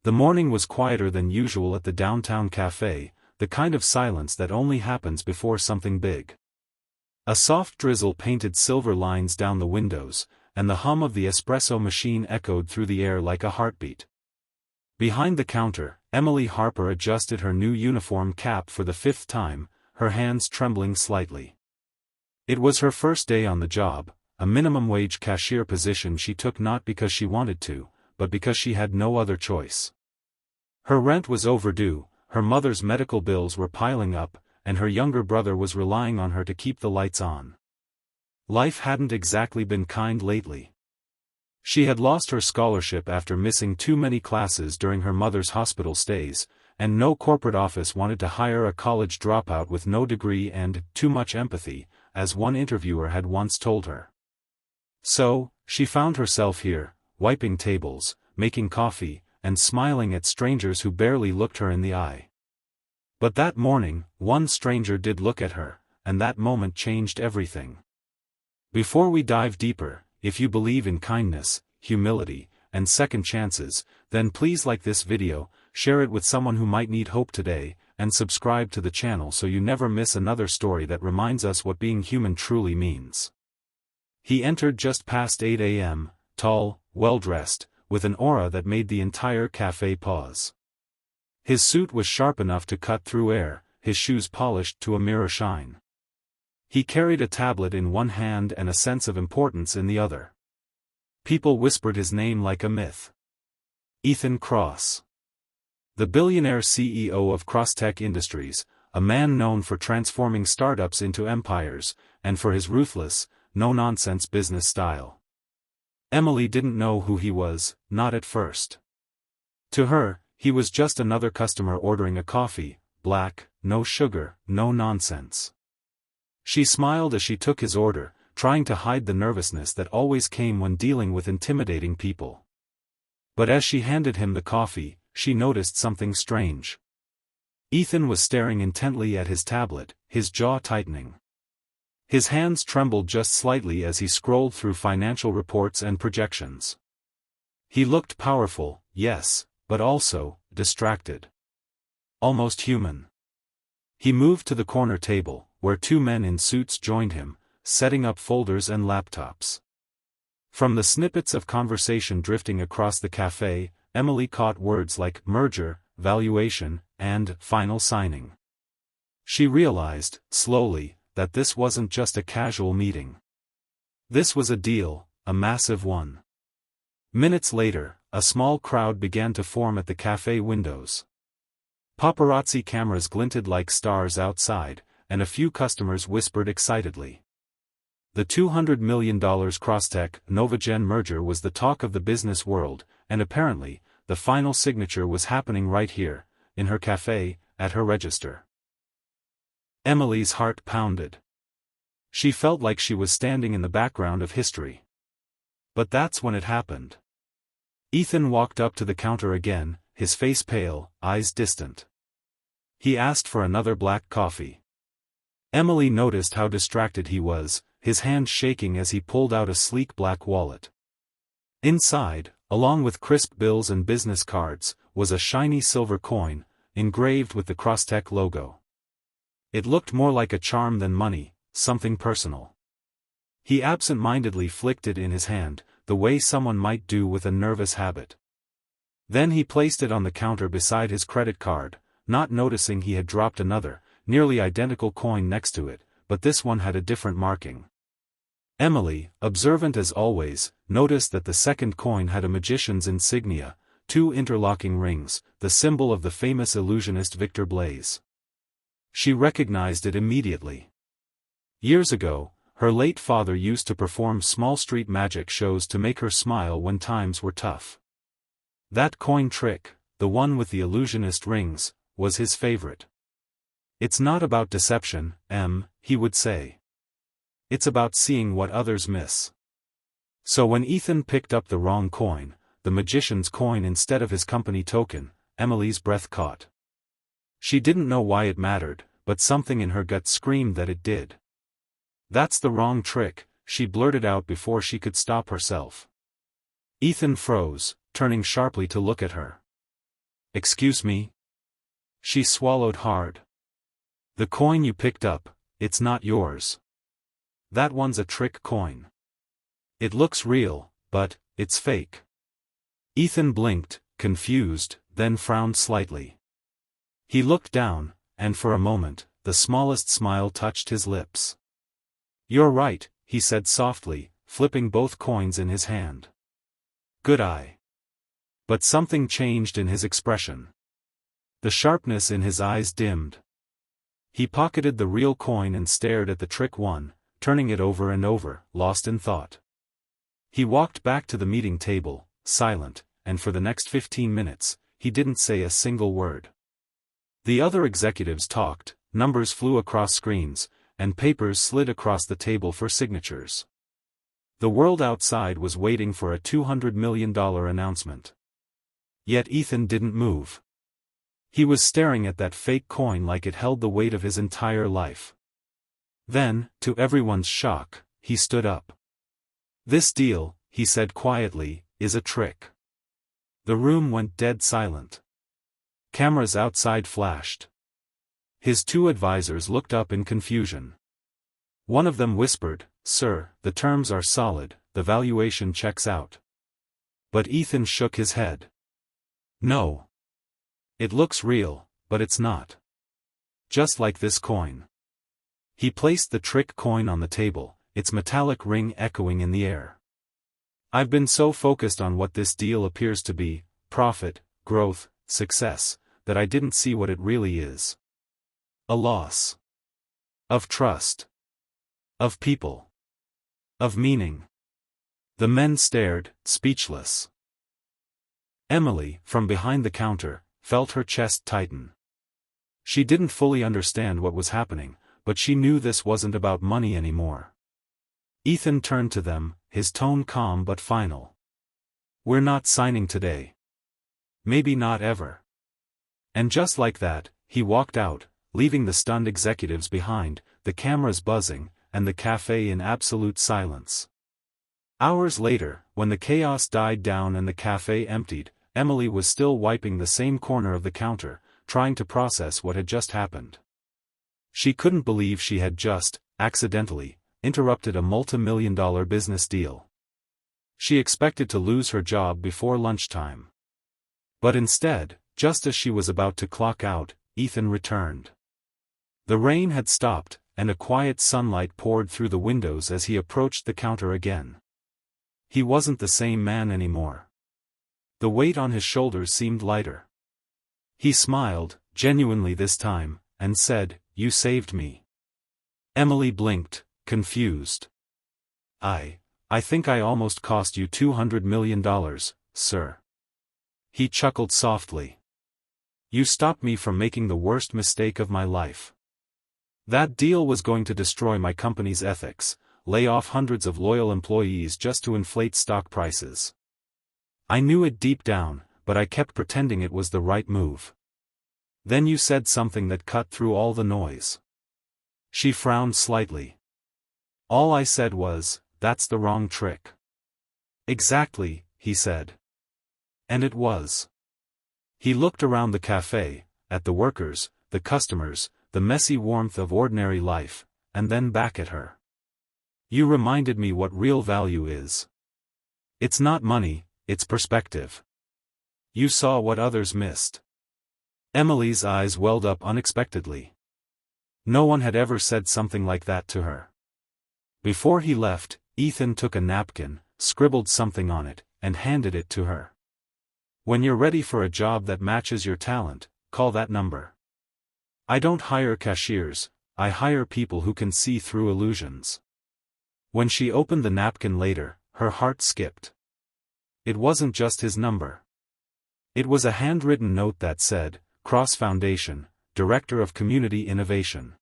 The morning was quieter than usual at the downtown cafe, the kind of silence that only happens before something big. A soft drizzle painted silver lines down the windows, and the hum of the espresso machine echoed through the air like a heartbeat. Behind the counter, Emily Harper adjusted her new uniform cap for the 5th time, her hands trembling slightly. It was her first day on the job, a minimum-wage cashier position she took not because she wanted to, but because she had no other choice. Her rent was overdue, her mother's medical bills were piling up, and her younger brother was relying on her to keep the lights on. Life hadn't exactly been kind lately. She had lost her scholarship after missing too many classes during her mother's hospital stays, and no corporate office wanted to hire a college dropout with no degree and too much empathy, as one interviewer had once told her. So, she found herself here, wiping tables, making coffee, and smiling at strangers who barely looked her in the eye. But that morning, one stranger did look at her, and that moment changed everything. Before we dive deeper, if you believe in kindness, humility, and second chances, then please like this video, share it with someone who might need hope today, and subscribe to the channel so you never miss another story that reminds us what being human truly means. He entered just past 8 a.m., tall, well-dressed, with an aura that made the entire cafe pause. His suit was sharp enough to cut through air, his shoes polished to a mirror shine. He carried a tablet in one hand and a sense of importance in the other. People whispered his name like a myth. Ethan Kross. The billionaire CEO of Crosstech Industries, a man known for transforming startups into empires, and for his ruthless, no-nonsense business style. Emily didn't know who he was, not at first. To her, he was just another customer ordering a coffee, black, no sugar, no nonsense. She smiled as she took his order, trying to hide the nervousness that always came when dealing with intimidating people. But as she handed him the coffee, she noticed something strange. Ethan was staring intently at his tablet, his jaw tightening. His hands trembled just slightly as he scrolled through financial reports and projections. He looked powerful, yes, but also distracted. Almost human. He moved to the corner table, where 2 men in suits joined him, setting up folders and laptops. From the snippets of conversation drifting across the cafe, Emily caught words like merger, valuation, and final signing. She realized, slowly, that this wasn't just a casual meeting. This was a deal, a massive one. Minutes later, a small crowd began to form at the cafe windows. Paparazzi cameras glinted like stars outside, and a few customers whispered excitedly. The $200 million Crosstech Novagen merger was the talk of the business world, and apparently, the final signature was happening right here, in her cafe, at her register. Emily's heart pounded. She felt like she was standing in the background of history. But that's when it happened. Ethan walked up to the counter again, his face pale, eyes distant. He asked for another black coffee. Emily noticed how distracted he was, his hand shaking as he pulled out a sleek black wallet. Inside, along with crisp bills and business cards, was a shiny silver coin, engraved with the Crosstech logo. It looked more like a charm than money, something personal. He absent-mindedly flicked it in his hand, the way someone might do with a nervous habit. Then he placed it on the counter beside his credit card, not noticing he had dropped another, nearly identical coin next to it, but this one had a different marking. Emily, observant as always, noticed that the second coin had a magician's insignia, 2 interlocking rings, the symbol of the famous illusionist Victor Blaise. She recognized it immediately. Years ago, her late father used to perform small street magic shows to make her smile when times were tough. That coin trick, the one with the illusionist rings, was his favorite. It's not about deception, he would say. It's about seeing what others miss. So when Ethan picked up the wrong coin, the magician's coin instead of his company token, Emily's breath caught. She didn't know why it mattered, but something in her gut screamed that it did. That's the wrong trick, she blurted out before she could stop herself. Ethan froze, turning sharply to look at her. Excuse me? She swallowed hard. The coin you picked up, it's not yours. That one's a trick coin. It looks real, but it's fake. Ethan blinked, confused, then frowned slightly. He looked down, and for a moment, the smallest smile touched his lips. You're right, he said softly, flipping both coins in his hand. Good eye. But something changed in his expression. The sharpness in his eyes dimmed. He pocketed the real coin and stared at the trick one, turning it over and over, lost in thought. He walked back to the meeting table, silent, and for the next 15 minutes, he didn't say a single word. The other executives talked, numbers flew across screens, and papers slid across the table for signatures. The world outside was waiting for a $200 million announcement. Yet Ethan didn't move. He was staring at that fake coin like it held the weight of his entire life. Then, to everyone's shock, he stood up. This deal, he said quietly, is a trick. The room went dead silent. Cameras outside flashed. His two advisors looked up in confusion. One of them whispered, "Sir, the terms are solid, the valuation checks out." But Ethan shook his head. No. It looks real, but it's not. Just like this coin. He placed the trick coin on the table, its metallic ring echoing in the air. I've been so focused on what this deal appears to be, profit, growth, success, that I didn't see what it really is. A loss. Of trust. Of people. Of meaning. The men stared, speechless. Emily, from behind the counter, felt her chest tighten. She didn't fully understand what was happening, but she knew this wasn't about money anymore. Ethan turned to them, his tone calm but final. We're not signing today. Maybe not ever. And just like that, he walked out, leaving the stunned executives behind, the cameras buzzing, and the cafe in absolute silence. Hours later, when the chaos died down and the cafe emptied, Emily was still wiping the same corner of the counter, trying to process what had just happened. She couldn't believe she had just, accidentally, interrupted a multi-million-dollar business deal. She expected to lose her job before lunchtime. But instead, just as she was about to clock out, Ethan returned. The rain had stopped, and a quiet sunlight poured through the windows as he approached the counter again. He wasn't the same man anymore. The weight on his shoulders seemed lighter. He smiled, genuinely this time, and said, "You saved me." Emily blinked, confused. I think I almost cost you $200 million, sir." He chuckled softly. "You stopped me from making the worst mistake of my life. That deal was going to destroy my company's ethics, lay off hundreds of loyal employees just to inflate stock prices. I knew it deep down, but I kept pretending it was the right move. Then you said something that cut through all the noise." She frowned slightly. "All I said was, that's the wrong trick." "Exactly," he said. And it was. He looked around the cafe, at the workers, the customers, the messy warmth of ordinary life, and then back at her. "You reminded me what real value is. It's not money, it's perspective. You saw what others missed." Emily's eyes welled up unexpectedly. No one had ever said something like that to her. Before he left, Ethan took a napkin, scribbled something on it, and handed it to her. "When you're ready for a job that matches your talent, call that number. I don't hire cashiers, I hire people who can see through illusions." When she opened the napkin later, her heart skipped. It wasn't just his number. It was a handwritten note that said, Cross Foundation, Director of Community Innovation.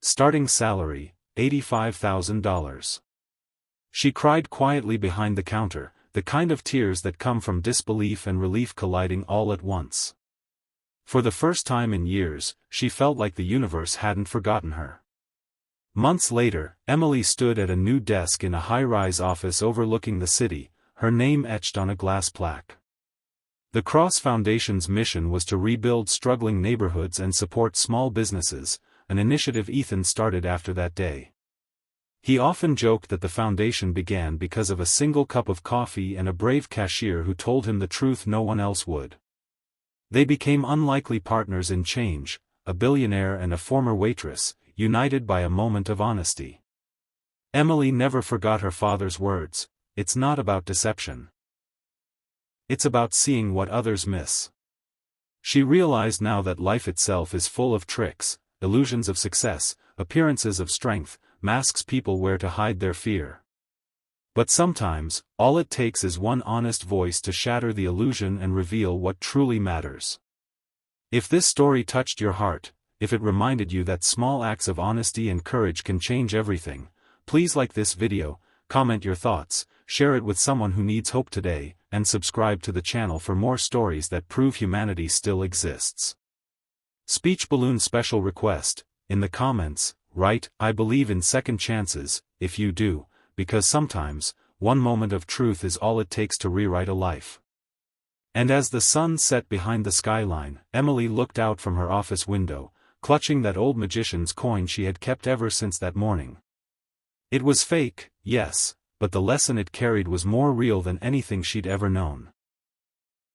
Starting salary, $85,000. She cried quietly behind the counter, the kind of tears that come from disbelief and relief colliding all at once. For the first time in years, she felt like the universe hadn't forgotten her. Months later, Emily stood at a new desk in a high-rise office overlooking the city, her name etched on a glass plaque. The Cross Foundation's mission was to rebuild struggling neighborhoods and support small businesses, an initiative Ethan started after that day. He often joked that the foundation began because of a single cup of coffee and a brave cashier who told him the truth no one else would. They became unlikely partners in change, a billionaire and a former waitress, united by a moment of honesty. Emily never forgot her father's words, "It's not about deception. It's about seeing what others miss." She realized now that life itself is full of tricks, illusions of success, appearances of strength, masks people wear to hide their fear. But sometimes, all it takes is one honest voice to shatter the illusion and reveal what truly matters. If this story touched your heart, if it reminded you that small acts of honesty and courage can change everything, please like this video, comment your thoughts, share it with someone who needs hope today, and subscribe to the channel for more stories that prove humanity still exists. Speech balloon special request, in the comments, write, "I believe in second chances," if you do, because sometimes, one moment of truth is all it takes to rewrite a life. And as the sun set behind the skyline, Emily looked out from her office window, clutching that old magician's coin she had kept ever since that morning. It was fake, yes, but the lesson it carried was more real than anything she'd ever known.